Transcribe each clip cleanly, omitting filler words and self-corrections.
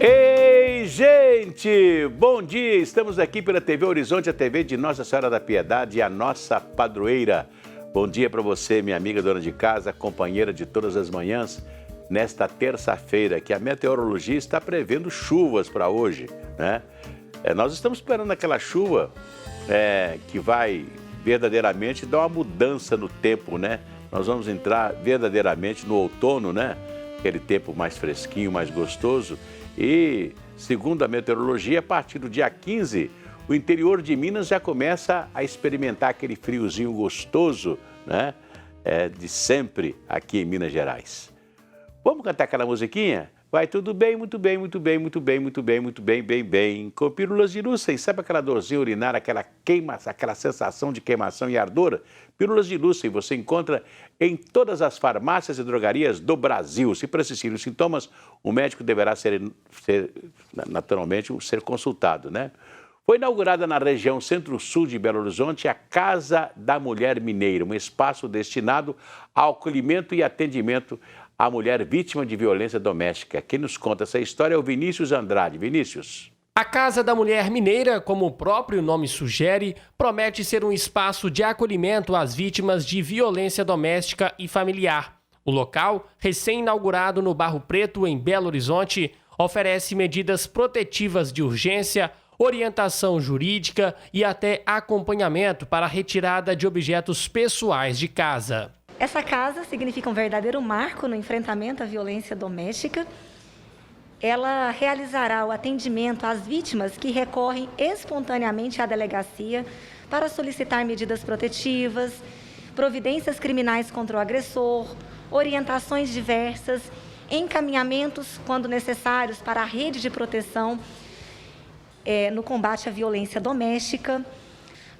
Ei, gente! Bom dia! Estamos aqui pela TV Horizonte, a TV de Nossa Senhora da Piedade, a nossa padroeira. Bom dia para você, minha amiga dona de casa, companheira de todas as manhãs, nesta terça-feira, que a meteorologia está prevendo chuvas para hoje, né? Nós estamos esperando aquela chuva que vai verdadeiramente dar uma mudança no tempo, né? Nós vamos entrar verdadeiramente no outono, né? Aquele tempo mais fresquinho, mais gostoso. E, segundo a meteorologia, a partir do dia 15, o interior de Minas já começa a experimentar aquele friozinho gostoso, né? De sempre aqui em Minas Gerais. Vamos cantar aquela musiquinha? Vai tudo bem, muito bem, muito bem, muito bem, muito bem, muito bem, bem, bem. Com pílulas de Lúcia, sabe aquela dorzinha urinária, aquela sensação de queimação e ardor? Pílulas de Lúcia você encontra em todas as farmácias e drogarias do Brasil. Se persistirem os sintomas, o médico deverá naturalmente ser consultado, né? Foi inaugurada na região centro-sul de Belo Horizonte a Casa da Mulher Mineira, um espaço destinado ao acolhimento e atendimento à mulher vítima de violência doméstica. Quem nos conta essa história é o Vinícius Andrade. Vinícius. A Casa da Mulher Mineira, como o próprio nome sugere, promete ser um espaço de acolhimento às vítimas de violência doméstica e familiar. O local, recém-inaugurado no Barro Preto, em Belo Horizonte, oferece medidas protetivas de urgência, orientação jurídica e até acompanhamento para a retirada de objetos pessoais de casa. Essa casa significa um verdadeiro marco no enfrentamento à violência doméstica. Ela realizará o atendimento às vítimas que recorrem espontaneamente à delegacia para solicitar medidas protetivas, providências criminais contra o agressor, orientações diversas, encaminhamentos, quando necessários, para a rede de proteção no combate à violência doméstica.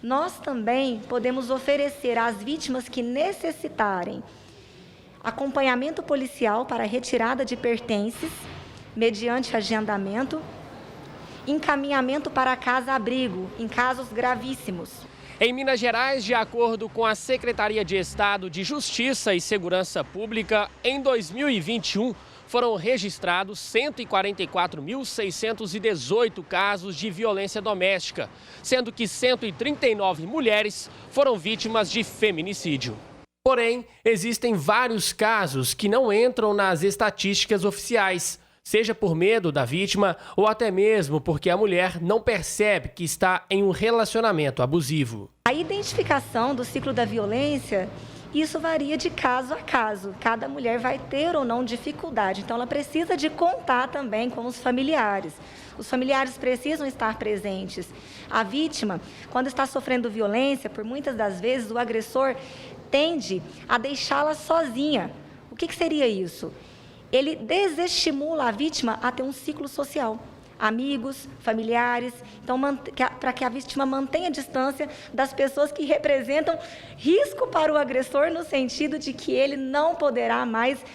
Nós também podemos oferecer às vítimas que necessitarem acompanhamento policial para a retirada de pertences, mediante agendamento, encaminhamento para a casa-abrigo, em casos gravíssimos. Em Minas Gerais, de acordo com a Secretaria de Estado de Justiça e Segurança Pública, em 2021, foram registrados 144.618 casos de violência doméstica, sendo que 139 mulheres foram vítimas de feminicídio. Porém, existem vários casos que não entram nas estatísticas oficiais, seja por medo da vítima ou até mesmo porque a mulher não percebe que está em um relacionamento abusivo. A identificação do ciclo da violência, isso varia de caso a caso. Cada mulher vai ter ou não dificuldade, então ela precisa de contar também com os familiares. Os familiares precisam estar presentes. A vítima, quando está sofrendo violência, por muitas das vezes o agressor tende a deixá-la sozinha. O que seria isso? Ele desestimula a vítima a ter um ciclo social. Amigos, familiares, então para que a vítima mantenha a distância das pessoas que representam risco para o agressor, no sentido de que ele não poderá mais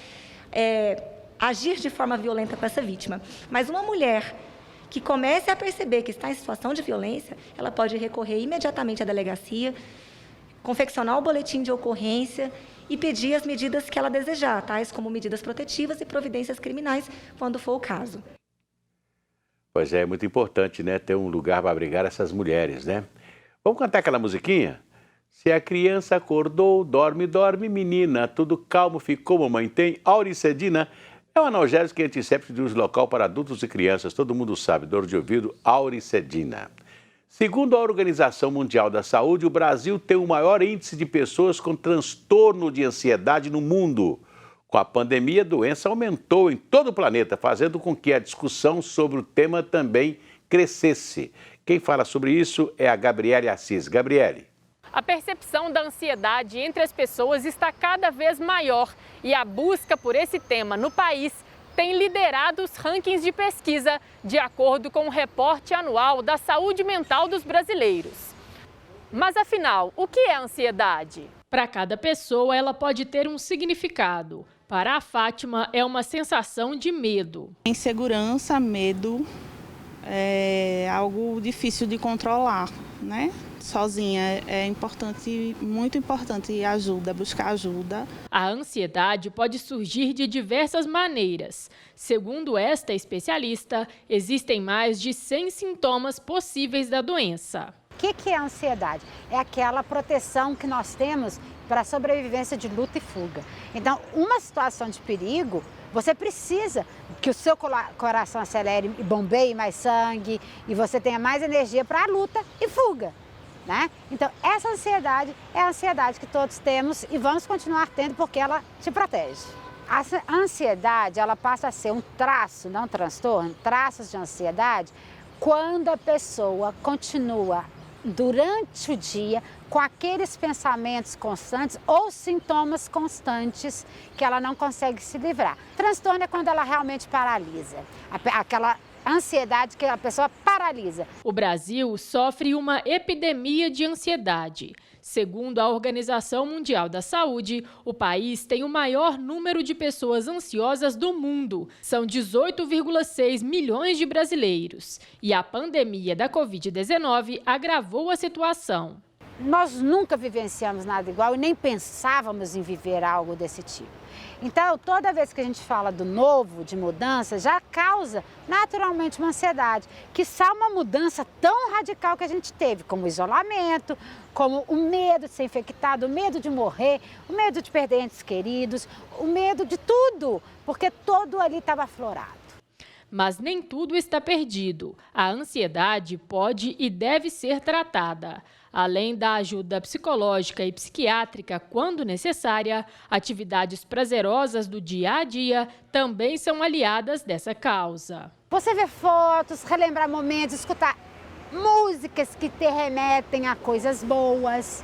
agir de forma violenta com essa vítima. Mas uma mulher que comece a perceber que está em situação de violência, ela pode recorrer imediatamente à delegacia, confeccionar o boletim de ocorrência e pedir as medidas que ela desejar, tais como medidas protetivas e providências criminais, quando for o caso. Pois é muito importante, né, ter um lugar para abrigar essas mulheres, né? Vamos cantar aquela musiquinha? Se a criança acordou, dorme, dorme, menina, tudo calmo ficou, mamãe tem. Auricedina é um analgésico e antisséptico de uso local para adultos e crianças, todo mundo sabe, dor de ouvido, Auricedina. Segundo a Organização Mundial da Saúde, o Brasil tem o maior índice de pessoas com transtorno de ansiedade no mundo. Com a pandemia, a doença aumentou em todo o planeta, fazendo com que a discussão sobre o tema também crescesse. Quem fala sobre isso é a Gabriele Assis. Gabriele. A percepção da ansiedade entre as pessoas está cada vez maior e a busca por esse tema no país tem liderado os rankings de pesquisa, de acordo com o reporte anual da saúde mental dos brasileiros. Mas afinal, o que é ansiedade? Para cada pessoa, ela pode ter um significado. Para a Fátima, é uma sensação de medo. Insegurança, medo, é algo difícil de controlar, né? sozinha. É importante, muito importante, buscar ajuda. A ansiedade pode surgir de diversas maneiras. Segundo esta especialista, existem mais de 100 sintomas possíveis da doença. O que é a ansiedade? É aquela proteção que nós temos para a sobrevivência de luta e fuga. Então, uma situação de perigo, você precisa que o seu coração acelere e bombeie mais sangue e você tenha mais energia para a luta e fuga, né? Então, essa ansiedade é a ansiedade que todos temos e vamos continuar tendo porque ela te protege. A ansiedade, ela passa a ser um traço, não um transtorno, traços de ansiedade, quando a pessoa continua durante o dia com aqueles pensamentos constantes ou sintomas constantes que ela não consegue se livrar. Transtorno é quando ela realmente paralisa, aquela ansiedade que a pessoa paralisa. O Brasil sofre uma epidemia de ansiedade. Segundo a Organização Mundial da Saúde, o país tem o maior número de pessoas ansiosas do mundo. São 18,6 milhões de brasileiros. E a pandemia da Covid-19 agravou a situação. Nós nunca vivenciamos nada igual e nem pensávamos em viver algo desse tipo. Então, toda vez que a gente fala do novo, de mudança, já causa naturalmente uma ansiedade. Quiçá uma mudança tão radical que a gente teve, como o isolamento, como o medo de ser infectado, o medo de morrer, o medo de perder entes queridos, o medo de tudo, porque todo ali estava aflorado. Mas nem tudo está perdido. A ansiedade pode e deve ser tratada. Além da ajuda psicológica e psiquiátrica quando necessária, atividades prazerosas do dia a dia também são aliadas dessa causa. Você vê fotos, relembrar momentos, escutar músicas que te remetem a coisas boas.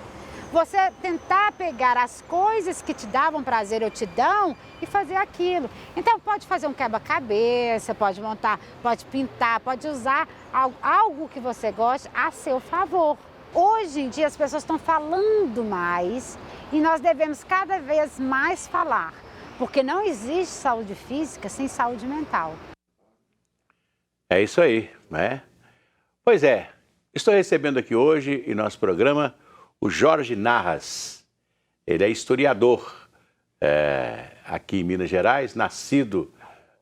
Você tentar pegar as coisas que te davam prazer ou te dão e fazer aquilo. Então pode fazer um quebra-cabeça, pode montar, pode pintar, pode usar algo que você goste a seu favor. Hoje em dia as pessoas estão falando mais e nós devemos cada vez mais falar, porque não existe saúde física sem saúde mental. É isso aí, né? Pois é, estou recebendo aqui hoje em nosso programa o Jorge Narras. Ele é historiador aqui em Minas Gerais, nascido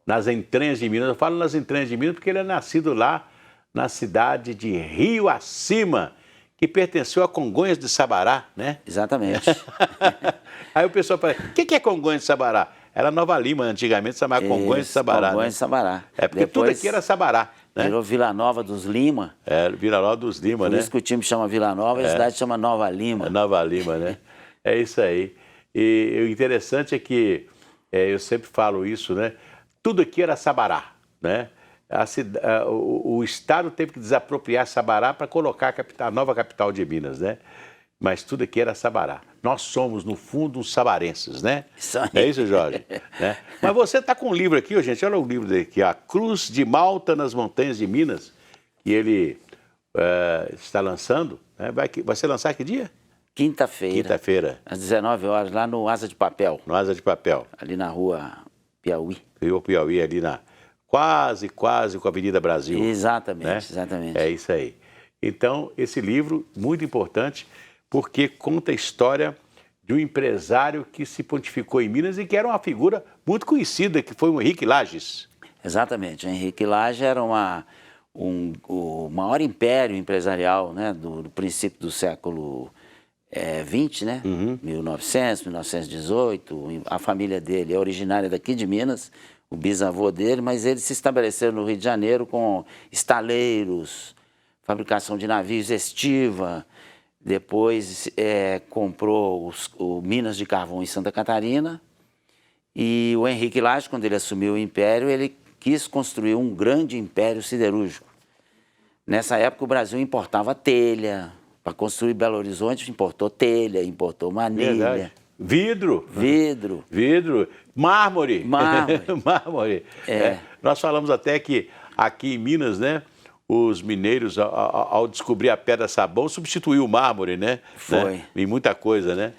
nas entranhas de Minas. Eu falo nas entranhas de Minas porque ele é nascido lá na cidade de Rio Acima, que pertenceu a Congonhas de Sabará, né? Exatamente. Aí o pessoal fala, o que é Congonhas de Sabará? Era Nova Lima, antigamente chamava Congonhas de Sabará. Congonhas de Sabará. É porque depois tudo aqui era Sabará, né? Virou Vila Nova dos Lima. É, Vila Nova dos Lima, Por né? isso que o time chama Vila Nova e a cidade chama Nova Lima. Nova Lima, né? É isso aí. E o interessante é que, eu sempre falo isso, né? Tudo aqui era Sabará, né? O Estado teve que desapropriar Sabará para colocar a nova capital de Minas, né? Mas tudo aqui era Sabará. Nós somos, no fundo, uns sabarenses, né? Isso aí. É isso, Jorge? Né? Mas você está com um livro aqui, gente, olha o livro dele aqui, A Cruz de Malta nas Montanhas de Minas, que ele está lançando, né? Vai ser lançado que dia? Quinta-feira. Quinta-feira. Às 19 horas, lá no Asa de Papel. No Asa de Papel. Ali na rua Piauí. Rio Piauí, ali quase com a Avenida Brasil. Exatamente, né? exatamente. É isso aí. Então, esse livro, muito importante, porque conta a história de um empresário que se pontificou em Minas e que era uma figura muito conhecida, que foi o Henrique Lages. Exatamente. O Henrique Lages era o maior império empresarial, né, do princípio do século XX, né? 1900, 1918. A família dele é originária daqui de Minas, o bisavô dele, mas ele se estabeleceu no Rio de Janeiro com estaleiros, fabricação de navios estiva. Depois comprou o Minas de Carvão em Santa Catarina. E o Henrique Lages, quando ele assumiu o império, ele quis construir um grande império siderúrgico. Nessa época, o Brasil importava telha. Para construir Belo Horizonte, importou telha, importou manilha. Verdade. Vidro. Mármore. Mármore. Nós falamos até que aqui em Minas, né, os mineiros, ao descobrir a pedra-sabão, substituiu o mármore, né? Foi. Né? Em muita coisa, né?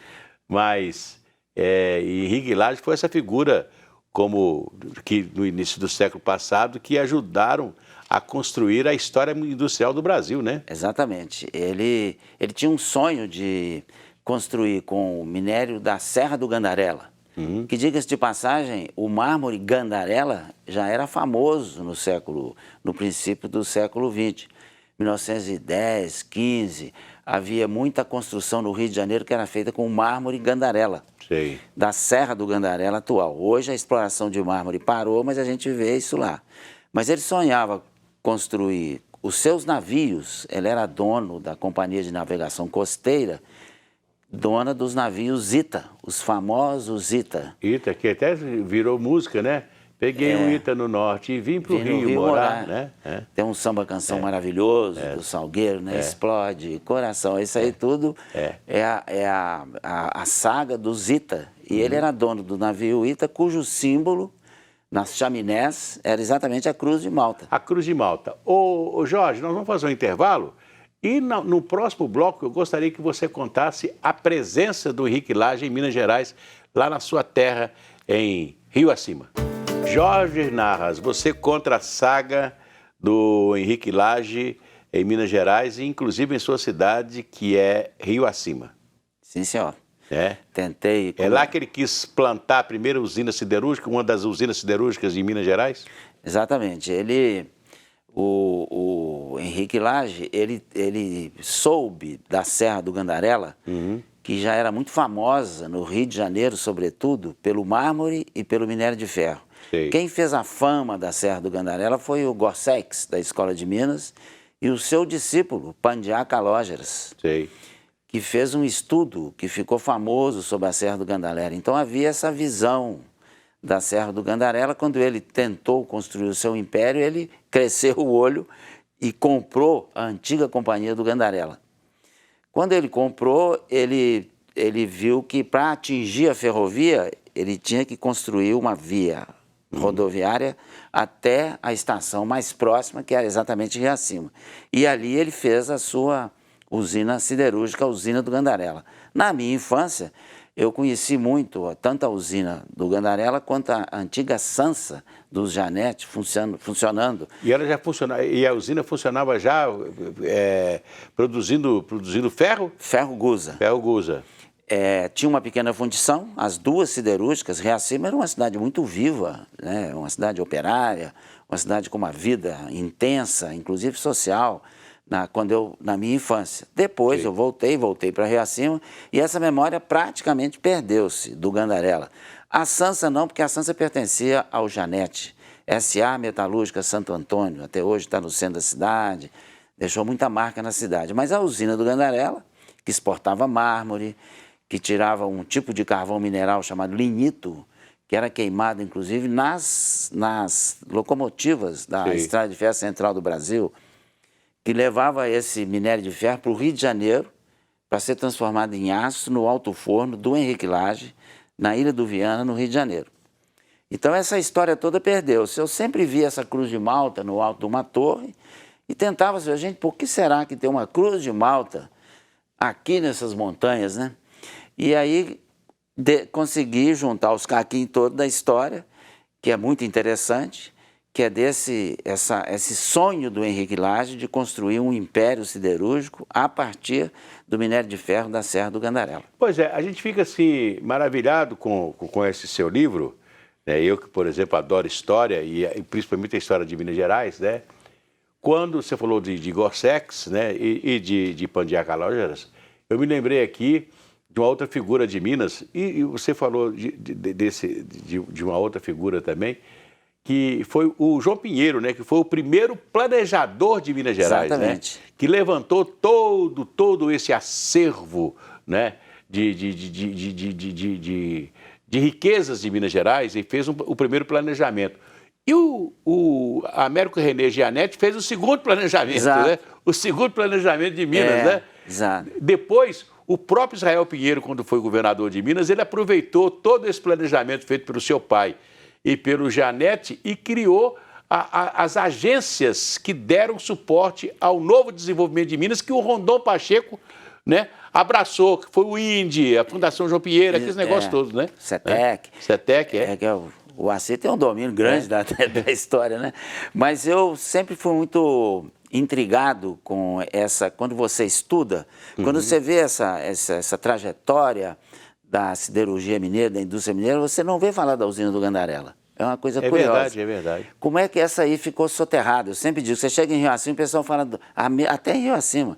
Mas Henrique Lages foi essa figura, que no início do século passado, que ajudaram a construir a história industrial do Brasil, né? Exatamente. Ele tinha um sonho de construir com o minério da Serra do Gandarela, que, diga-se de passagem, o mármore Gandarela já era famoso no princípio do século XX. 1910, 15, havia muita construção no Rio de Janeiro que era feita com mármore Gandarela, da Serra do Gandarela atual. Hoje a exploração de mármore parou, mas a gente vê isso lá. Mas ele sonhava construir os seus navios, ele era dono da Companhia de Navegação Costeira, dona dos navios Ita, os famosos Ita. Ita, que até virou música, né? Peguei um Ita no norte e vim para o Rio morar, né? Tem um samba-canção maravilhoso do Salgueiro, né? Explode, coração, isso aí tudo é a saga dos Ita. E ele era dono do navio Ita, cujo símbolo nas chaminés era exatamente a Cruz de Malta. A Cruz de Malta. Ô Jorge, nós vamos fazer um intervalo e no próximo bloco eu gostaria que você contasse a presença do Henrique Lage em Minas Gerais, lá na sua terra, em Rio Acima. Jorge Narras, você conta a saga do Henrique Lage em Minas Gerais e inclusive em sua cidade, que é Rio Acima. Sim, senhor. Tentei. É lá que ele quis plantar a primeira usina siderúrgica, uma das usinas siderúrgicas de Minas Gerais? Exatamente. O Henrique Lage, ele soube da Serra do Gandarela, que já era muito famosa no Rio de Janeiro, sobretudo, pelo mármore e pelo minério de ferro. Quem fez a fama da Serra do Gandarela foi o Gorsex, da Escola de Minas, e o seu discípulo, Pandiá Calógeras, que fez um estudo que ficou famoso sobre a Serra do Gandarela. Então havia essa visão da Serra do Gandarela. Quando ele tentou construir o seu império, ele cresceu o olho e comprou a antiga Companhia do Gandarela. Quando ele comprou, ele viu que para atingir a ferrovia, ele tinha que construir uma via rodoviária até a estação mais próxima, que era exatamente Rio Acima. E ali ele fez a sua usina siderúrgica, a usina do Gandarela. Na minha infância, eu conheci muito tanto a usina do Gandarela quanto a antiga Sansa dos Janete funcionando. E ela já funcionava, e a usina funcionava já produzindo ferro? Ferro Gusa. Ferro Gusa. Tinha uma pequena fundição, as duas siderúrgicas. Rio Acima era uma cidade muito viva, né? Uma cidade operária, uma cidade com uma vida intensa, inclusive social, na minha infância. Depois eu voltei para Rio Acima e essa memória praticamente perdeu-se do Gandarela. A Sansa não, porque a Sansa pertencia ao Janete, S.A. Metalúrgica Santo Antônio, até hoje está no centro da cidade, deixou muita marca na cidade. Mas a usina do Gandarela, que exportava mármore, que tirava um tipo de carvão mineral chamado lignito, que era queimado, inclusive, nas locomotivas da Estrada de Ferro Central do Brasil, que levava esse minério de ferro para o Rio de Janeiro para ser transformado em aço no alto forno do Henrique Lage, na Ilha do Viana, no Rio de Janeiro. Então, essa história toda perdeu-se. Eu sempre vi essa Cruz de Malta no alto de uma torre e tentava saber, gente, por que será que tem uma Cruz de Malta aqui nessas montanhas, né? E aí consegui juntar os caquinhos todos da história, que é muito interessante, que é esse sonho do Henrique Lage de construir um império siderúrgico a partir do minério de ferro da Serra do Gandarela. Pois é, a gente fica assim maravilhado com esse seu livro, né? Eu que, por exemplo, adoro história e principalmente a história de Minas Gerais, né? Quando você falou de Gorsex, né, e de Pandiá Calógeras, eu me lembrei aqui de uma outra figura de Minas, e você falou de uma outra figura também, que foi o João Pinheiro, né, que foi o primeiro planejador de Minas Gerais, né, que levantou todo esse acervo, né, de riquezas de Minas Gerais e fez o primeiro planejamento. E o Américo René Gianetti fez o segundo planejamento, né? O segundo planejamento de Minas, né? Exato. Depois, o próprio Israel Pinheiro, quando foi governador de Minas, ele aproveitou todo esse planejamento feito pelo seu pai e pelo Gianetti e criou as agências que deram suporte ao novo desenvolvimento de Minas, que o Rondon Pacheco, né, abraçou, que foi o INDE, a Fundação João Pinheiro, aqueles negócios todos, né? CETEC. CETEC, que é O Assi tem um domínio grande da história, né? Mas eu sempre fui muito intrigado com essa... Quando você estuda, quando você vê essa trajetória da siderurgia mineira, da indústria mineira, você não vê falar da usina do Gandarela. É uma coisa curiosa. É verdade, é verdade. Como é que essa aí ficou soterrada? Eu sempre digo, você chega em Rio Acima, o pessoal fala... Até em Rio Acima.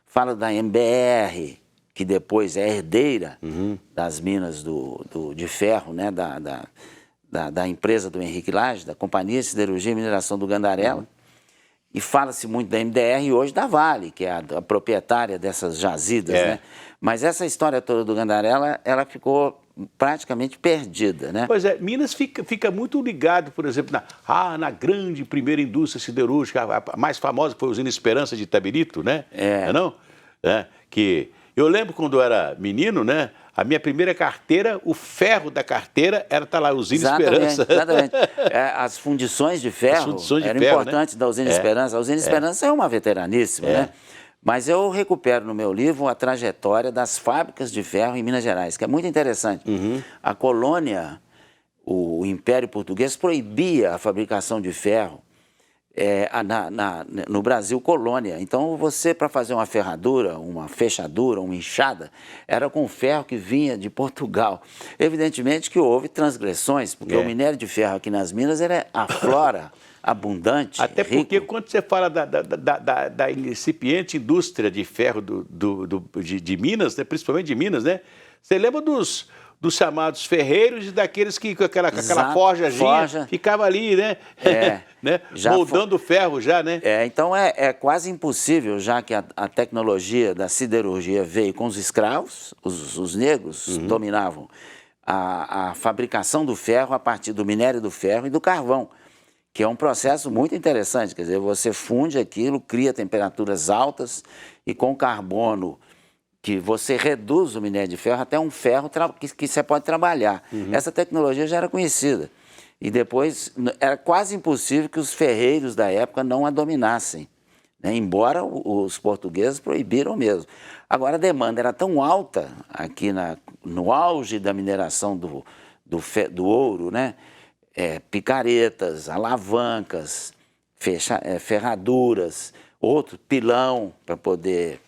Fala da MBR, que depois é herdeira das minas de ferro, né? Da empresa do Henrique Lage, da Companhia de Siderurgia e Mineração do Gandarela. E fala-se muito da MDR e hoje da Vale, que é a proprietária dessas jazidas, né? Mas essa história toda do Gandarela, ela ficou praticamente perdida, né? Pois é, Minas fica muito ligado, por exemplo, na grande primeira indústria siderúrgica, a mais famosa, que foi a usina Esperança de Itabirito, né? Não? Que eu lembro quando eu era menino, né? A minha primeira carteira, o ferro da carteira era lá, usina Esperança. Exatamente. As fundições de ferro eram importantes, né? Da usina Esperança. A usina Esperança é uma veteraníssima, né? Mas eu recupero no meu livro a trajetória das fábricas de ferro em Minas Gerais, que é muito interessante. A colônia, o Império Português, proibia a fabricação de ferro no Brasil colônia. Então, você, para fazer uma ferradura, uma fechadura, uma enxada, era com ferro que vinha de Portugal. Evidentemente que houve transgressões, porque o minério de ferro aqui nas Minas era a flora abundante, até porque quando você fala da incipiente indústria de ferro de Minas, né, principalmente de Minas, né, você lembra dos chamados ferreiros e daqueles que com aquela forjazinha ficava ali, né? Né? Moldando ferro já, né? Então é quase impossível, já que a tecnologia da siderurgia veio com os escravos, os negros dominavam a fabricação do ferro a partir do minério do ferro e do carvão, que é um processo muito interessante. Quer dizer, você funde aquilo, cria temperaturas altas e com carbono que você reduz o minério de ferro até um ferro que você pode trabalhar. Essa tecnologia já era conhecida. E depois era quase impossível que os ferreiros da época não a dominassem, né? Embora os portugueses proibiram mesmo. Agora a demanda era tão alta aqui no auge da mineração do ouro, né? Picaretas, alavancas, ferraduras, outro pilão para poder...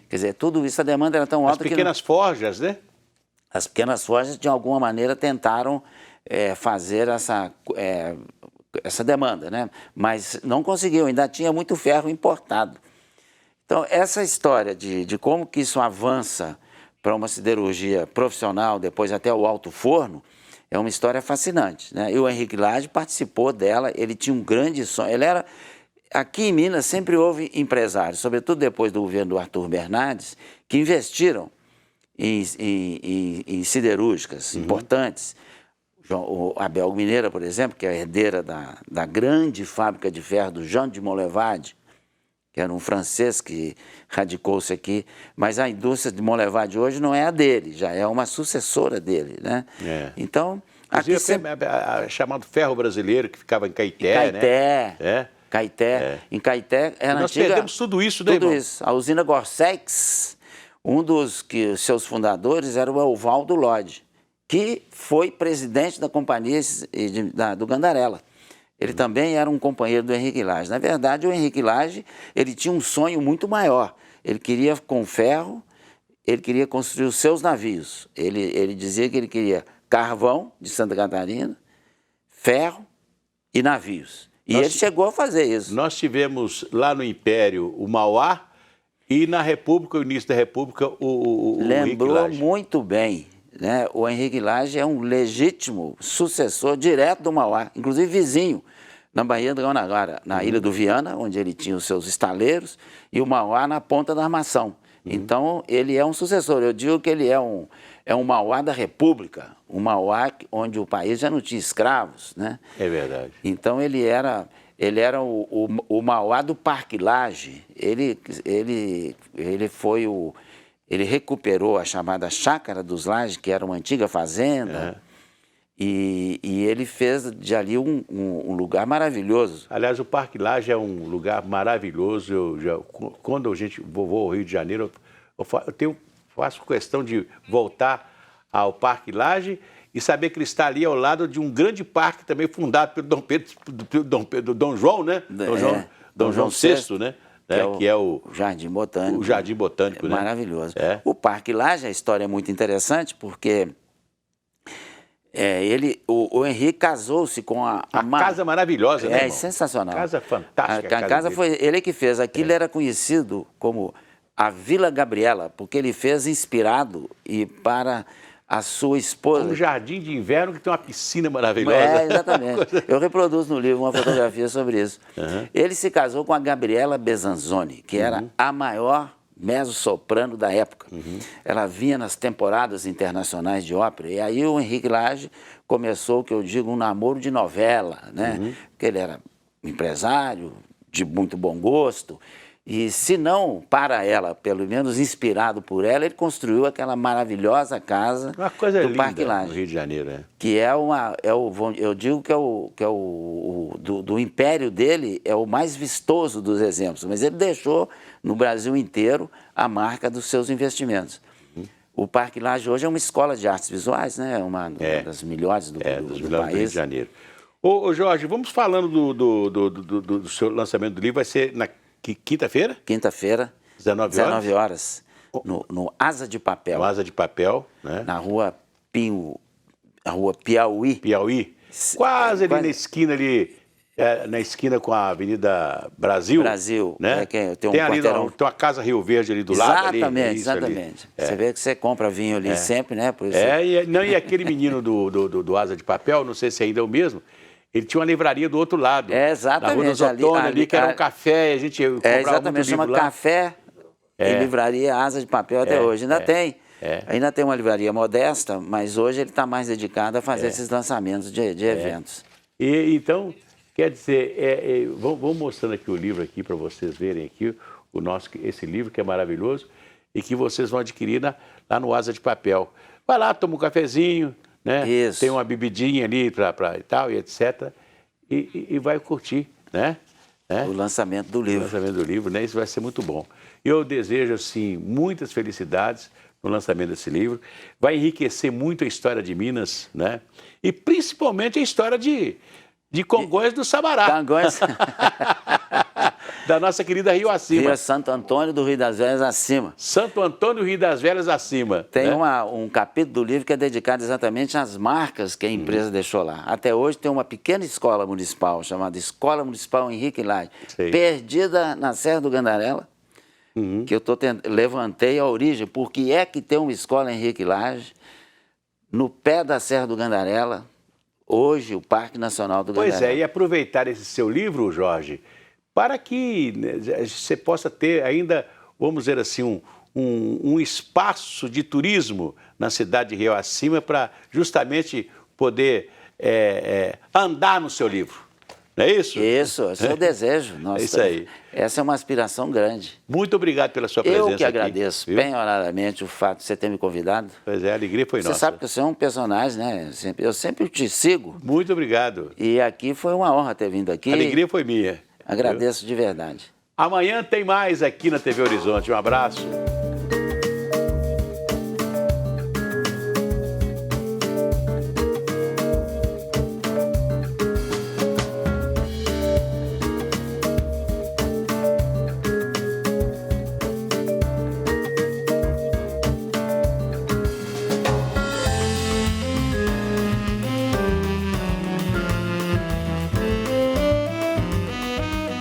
Quer dizer, tudo isso, a demanda era tão alta que... As pequenas forjas, né? As pequenas forjas, de alguma maneira, tentaram fazer essa demanda, né? Mas não conseguiu, ainda tinha muito ferro importado. Então, essa história de como que isso avança para uma siderurgia profissional, depois até o alto forno, é uma história fascinante, né? E o Henrique Lage participou dela, ele tinha um grande sonho, ele era... Aqui em Minas sempre houve empresários, sobretudo depois do governo do Arthur Bernardes, que investiram em siderúrgicas importantes. O Abel Mineira, por exemplo, que é a herdeira da grande fábrica de ferro do Jean de Montlevade, que era um francês que radicou-se aqui, mas a indústria de Montlevade hoje não é a dele, já é uma sucessora dele, né? Então, aqui sempre... chamado ferro brasileiro, que ficava em Caeté, né? Caeté. Em Caeté era nós antiga... Nós perdemos tudo isso, né, Tudo isso. A usina Gorsex, um dos seus fundadores era o Evaldo Lodge, que foi presidente da companhia do Gandarela. Ele também era um companheiro do Henrique Lage. Na verdade, o Henrique Lage, ele tinha um sonho muito maior. Ele queria, com ferro, ele queria construir os seus navios. Ele dizia que ele queria carvão de Santa Catarina, ferro e navios. E ele chegou a fazer isso. Nós tivemos lá no Império o Mauá e na República, o início da República, o Lembrou Henrique Lage. Muito bem, né? O Henrique Lage é um legítimo sucessor direto do Mauá, inclusive vizinho, na Baía do Guanabara, na Ilha do Viana, onde ele tinha os seus estaleiros, e o Mauá na Ponta da Armação. Então, ele é um sucessor. Eu digo que ele é um Mauá da República, um Mauá onde o país já não tinha escravos, né? É verdade. Então, ele era o Mauá do Parque Lage. Ele recuperou a chamada Chácara dos Lages, que era uma antiga fazenda, e ele fez de ali um lugar maravilhoso. Aliás, o Parque Lage é um lugar maravilhoso. Quando a gente vou ao Rio de Janeiro, faço questão de voltar ao Parque Lage e saber que ele está ali ao lado de um grande parque também fundado pelo Dom João, né? Dom João VI, né? Que é o Jardim Botânico. O Jardim Botânico, né? Maravilhoso. O Parque Lage, a história é muito interessante, porque o Henrique casou-se com a casa maravilhosa, né, irmão? Sensacional. Casa fantástica. A casa foi ele que fez. Aquilo era conhecido como a Vila Gabriela, porque ele fez inspirado e para a sua esposa. Um jardim de inverno que tem uma piscina maravilhosa. Exatamente. Eu reproduzo no livro uma fotografia sobre isso. Ele se casou com a Gabriela Besanzoni, que era a maior mezzo-soprano da época. Ela vinha nas temporadas internacionais de ópera. E aí o Henrique Lage começou, que eu digo, um namoro de novela, né? Porque ele era empresário, de muito bom gosto. E se não para ela, pelo menos inspirado por ela, ele construiu aquela maravilhosa casa uma coisa do linda Parque Lage. No Rio de Janeiro, Que eu digo que do império dele é o mais vistoso dos exemplos, mas ele deixou no Brasil inteiro a marca dos seus investimentos. O Parque Lage hoje é uma escola de artes visuais, né? Uma das melhores do país. Do Rio de Janeiro. Ô Jorge, vamos falando do seu lançamento do livro, vai ser na quinta-feira? Quinta-feira, 19 horas, no Asa de Papel. No Asa de Papel, né? Na rua Piauí. Piauí? Quase ali na esquina ali, na esquina com a Avenida Brasil. Brasil, né? Tem ali, tem uma Casa Rio Verde ali do lado. Exatamente. Você vê que você compra vinho ali sempre, né? Por isso... E aquele menino do Asa de Papel, não sei se ainda é o mesmo, ele tinha uma livraria do outro lado. Exatamente. Na Rua dos Otones, ali que era um café, a gente comprava exatamente, chama lá. Café e Livraria Asa de Papel até hoje. Ainda tem. Ainda tem uma livraria modesta, mas hoje ele está mais dedicado a fazer esses lançamentos de eventos. Então, quer dizer, vamos mostrando aqui o livro aqui para vocês verem aqui, esse livro que é maravilhoso e que vocês vão adquirir lá no Asa de Papel. Vai lá, toma um cafezinho, né? Isso. Tem uma bebidinha ali e tal, e etc. E vai curtir, né? O lançamento do livro. O lançamento do livro, né? Isso vai ser muito bom. Eu desejo, assim, muitas felicidades no lançamento desse livro. Vai enriquecer muito a história de Minas, né? E principalmente a história de Congonhas do Sabará. Congonhas. Da nossa querida Rio Acima. Rio Santo Antônio do Rio das Velhas Acima. Santo Antônio Rio das Velhas Acima. Tem um capítulo do livro que é dedicado exatamente às marcas que a empresa deixou lá. Até hoje tem uma pequena escola municipal, chamada Escola Municipal Henrique Lage, perdida na Serra do Gandarela, que eu levantei a origem. Por que é que tem uma escola Henrique Lage no pé da Serra do Gandarela, hoje o Parque Nacional do Gandarela? Pois e aproveitar esse seu livro, Jorge, para que você possa ter ainda, vamos dizer assim, um espaço de turismo na cidade de Rio Acima para justamente poder andar no seu livro. Não é isso? Isso, esse é o desejo. Nossa, isso aí. Essa é uma aspiração grande. Muito obrigado pela sua presença aqui. Eu que agradeço bem-horadamente o fato de você ter me convidado. Pois a alegria foi nossa. Você sabe que você é um personagem, né? Eu sempre te sigo. Muito obrigado. E aqui foi uma honra ter vindo aqui. A alegria foi minha. Agradeço de verdade. Amanhã tem mais aqui na TV Horizonte. Um abraço.